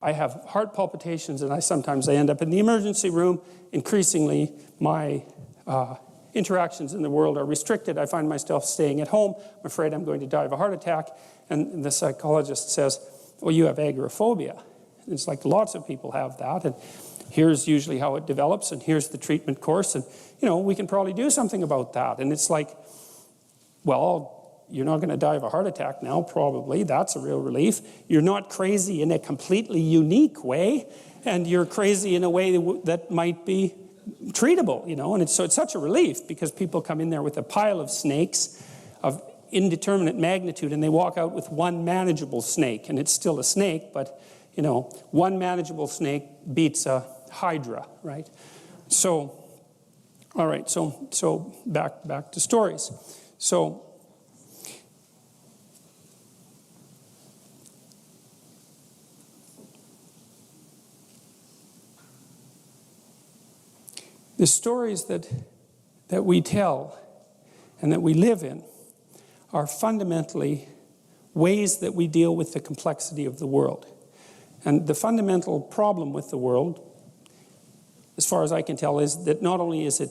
I have heart palpitations, and sometimes I end up in the emergency room. Increasingly, my interactions in the world are restricted. I find myself staying at home. I'm afraid I'm going to die of a heart attack. And the psychologist says, well, you have agoraphobia. And it's like lots of people have that. And here's usually how it develops, and here's the treatment course. And, we can probably do something about that. And it's like, well, you're not going to die of a heart attack now, probably. That's a real relief. You're not crazy in a completely unique way, and you're crazy in a way that might be treatable, and it's such a relief, because people come in there with a pile of snakes of indeterminate magnitude, and they walk out with one manageable snake, and it's still a snake, but one manageable snake beats a hydra, right? So, all right, so back to stories. So the stories that we tell and that we live in are fundamentally ways that we deal with the complexity of the world. And the fundamental problem with the world, as far as I can tell, is that not only is it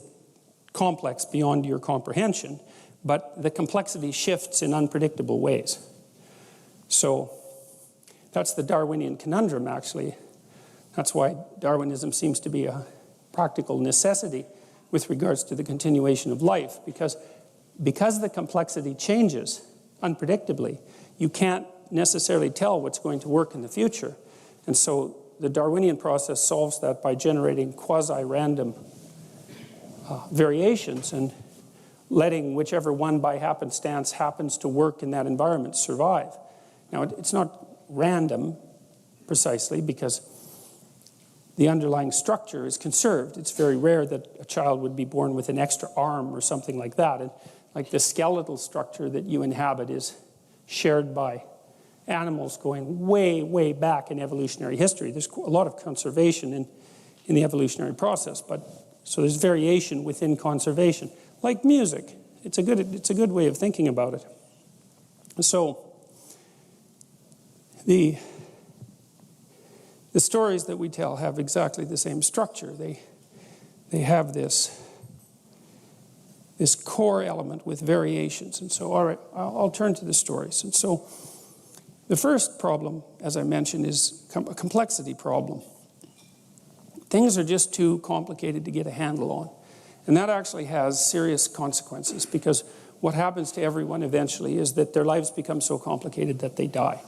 complex beyond your comprehension, but the complexity shifts in unpredictable ways. So that's the Darwinian conundrum, actually. That's why Darwinism seems to be a practical necessity with regards to the continuation of life, because the complexity changes unpredictably, you can't necessarily tell what's going to work in the future. And so the Darwinian process solves that by generating quasi-random variations and letting whichever one by happenstance happens to work in that environment survive. Now, it's not random precisely, because the underlying structure is conserved. It's very rare that a child would be born with an extra arm or something like that. And like the skeletal structure that you inhabit is shared by animals going way, way back in evolutionary history. There's a lot of conservation in the evolutionary process, so there's variation within conservation. Like music, it's a good way of thinking about it. So the stories that we tell have exactly the same structure. They have this core element with variations. And so, all right, I'll turn to the stories. And so the first problem, as I mentioned, is a complexity problem. Things are just too complicated to get a handle on. And that actually has serious consequences, because what happens to everyone eventually is that their lives become so complicated that they die.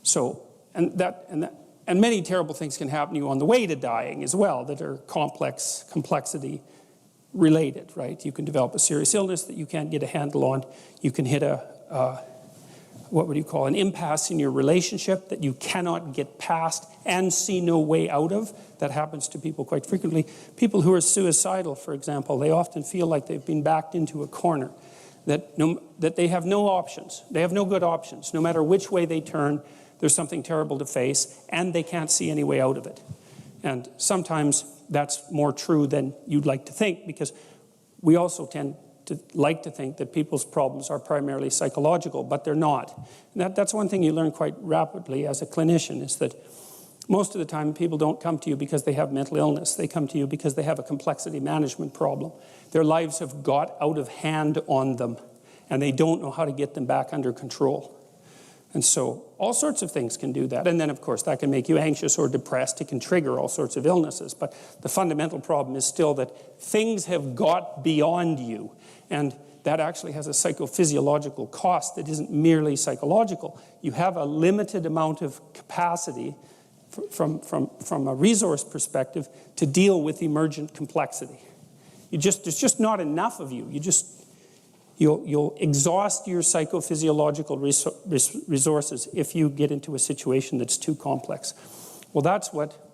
So, and many terrible things can happen to you on the way to dying as well that are complexity related, right? You can develop a serious illness that you can't get a handle on. You can hit what would you call, an impasse in your relationship that you cannot get past and see no way out of. That happens to people quite frequently. People who are suicidal, for example, they often feel like they've been backed into a corner, that they have no options. They have no good options. No matter which way they turn, there's something terrible to face, and they can't see any way out of it. And sometimes that's more true than you'd like to think, because we also tend to like to think that people's problems are primarily psychological, but they're not. And that's one thing you learn quite rapidly as a clinician, is that most of the time people don't come to you because they have mental illness. They come to you because they have a complexity management problem. Their lives have got out of hand on them, and they don't know how to get them back under control. And so all sorts of things can do that. And then, of course, that can make you anxious or depressed. It can trigger all sorts of illnesses. But the fundamental problem is still that things have got beyond you. And that actually has a psychophysiological cost that isn't merely psychological. You have a limited amount of capacity from a resource perspective to deal with emergent complexity. There's just not enough of you. You'll exhaust your psychophysiological resources if you get into a situation that's too complex. Well, that's what